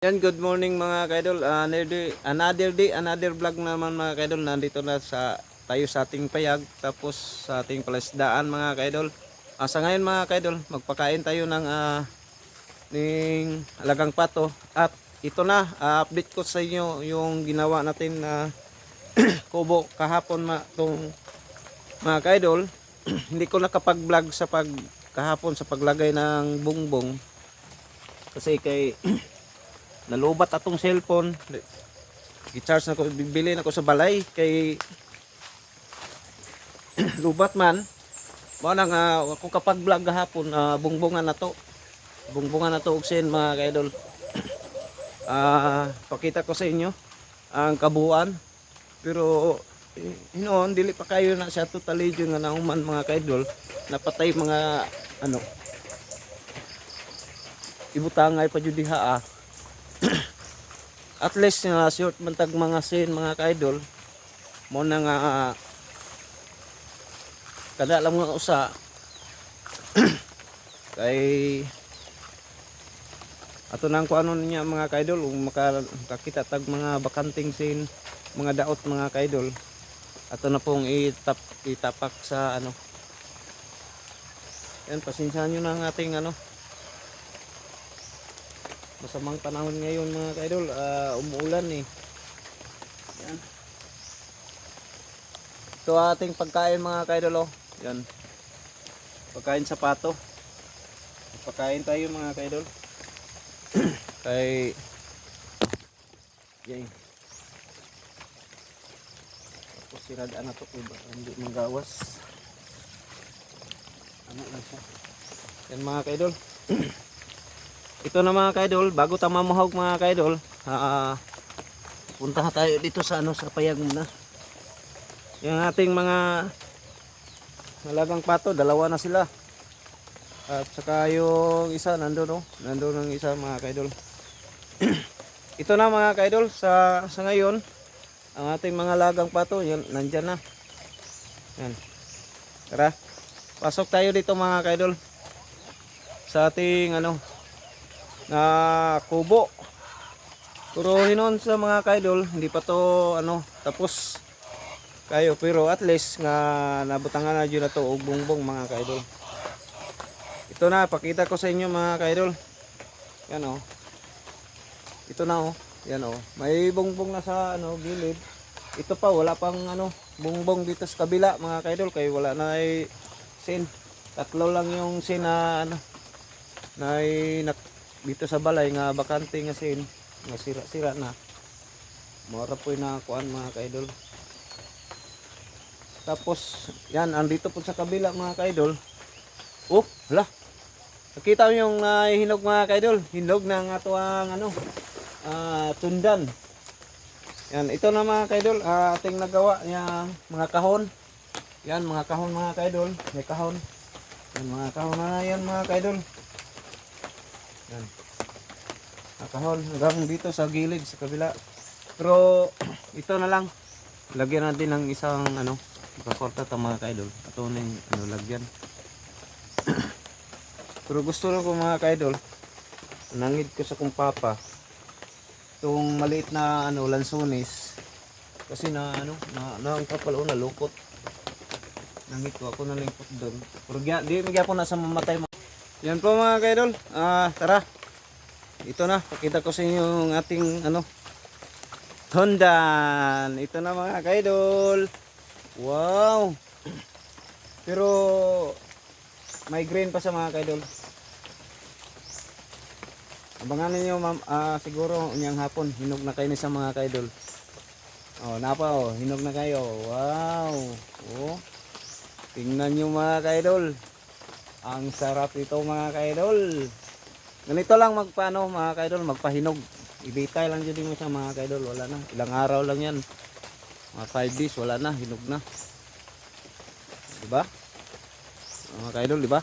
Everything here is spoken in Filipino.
Yan, good morning mga kaidol. Another day, another vlog naman mga kaidol. Nandito na tayo sa ating payag, tapos sa ating palasdaan mga kaidol. Sa ngayon mga kaidol, magpakain tayo ng alagang pato. At ito na, update ko sa inyo yung ginawa natin na kubo kahapon mga kaidol. Hindi ko nakapag-vlog sa kahapon sa paglagay ng bungbong kasi kay nalubat atong cellphone. Gi-charge na ko, bibili na ko sa balay kay lubat man. Mao nang ako kapag vlog gahapon, bungbungan na to. Bungbungan na to og sin mga kaidol. Pakita ko sa inyo ang kabuuan. Pero hinoon dili pa kayo na siya totally yung nga nauman mga kaidol. Napatay mga ibutangay pa jud diha. At least short man tag mga sin mga kaidol mo na nga kada lang mga usa kay ato nang kuano niya mga kaidol makakita tag mga bakanting sin mga daot mga kaidol. Ato na pong itapak sa yan, pasensyahan nyo na ang ating masamang panahon ngayon mga kaidol. Umuulan eh. Yan. Ito ating pagkain mga kaidol. Yan. Pagkain sa pato. Pagkain tayo mga kaidol. Kay yan. Tapos sinadaan na ito hindi manggawas. Ano lang siya. Yan mga kaidol. Ito na mga kaidol, bago tayo mamuhog mga kaidol, punta tayo dito sa sa payag muna. Yung ating mga alagang pato, dalawa na sila. At saka yung isa nandoon, nandoon ang isa mga kaidol. Ito na mga kaidol, sa ngayon, ang ating mga alagang pato, yan, nandyan na. Yan. Tara, pasok tayo dito mga kaidol. Sa ating na kubo. Pero hinon sa mga kaidol, hindi pa to tapos kayo, pero at least nga nabutangan na dyan na to og bungbong mga kaidol. Ito na, pakita ko sa inyo mga kaidol. Yan ito na yan may bungbong na sa gilid. Ito pa wala pang bungbong dito sa kabila mga kaidol, kay wala na ay sin. Tatlo lang yung sin na dito sa balay nga bakante nga sin nga sira na. Mora po na kuan mga kaidol. Tapos yan, andito po sa kabila mga kaidol. Hala. Nakita mo yung hinog mga kaidol, hinog ng ato ang tundan. Yan, ito na mga kaidol, ating nagawa niya mga kahon. Yan mga kahon mga kaidol, may kahon. Yan mga kahon na yan mga kaidol. Yan. Nakahon hanggang dito sa gilid sa kabila. Pero ito na lang. Lagyan natin ng isang kakorta ta mga kaidol. Ato ning lagyan. Pero gusto ko mga kaidol, nangid ko sa kong papa itong maliit na lansones. Kasi ang kapal nalukot. Nangid ko ako na lingkot doon. Pero di magyapon na sa mamatay. Yan po mga kaidol. Tara. Ito na, pakita ko sa inyo yung ating hondan. Ito na mga kaidol. Wow. Pero may green pa sa mga kaidol. Abangan niyo siguro unyang hapon hinog na kayo ni sa mga kaidol. Napa hinog na kayo. Wow. Tingnan niyo mga kaidol. Ang sarap ito mga kaidol. Ganito lang mga kaidol, magpahinog. Ibitay lang dyan mo siya mga kaidol, wala na. Ilang araw lang yan. Mga 5 days, wala na, hinog na. Diba? Mga kaidol, diba?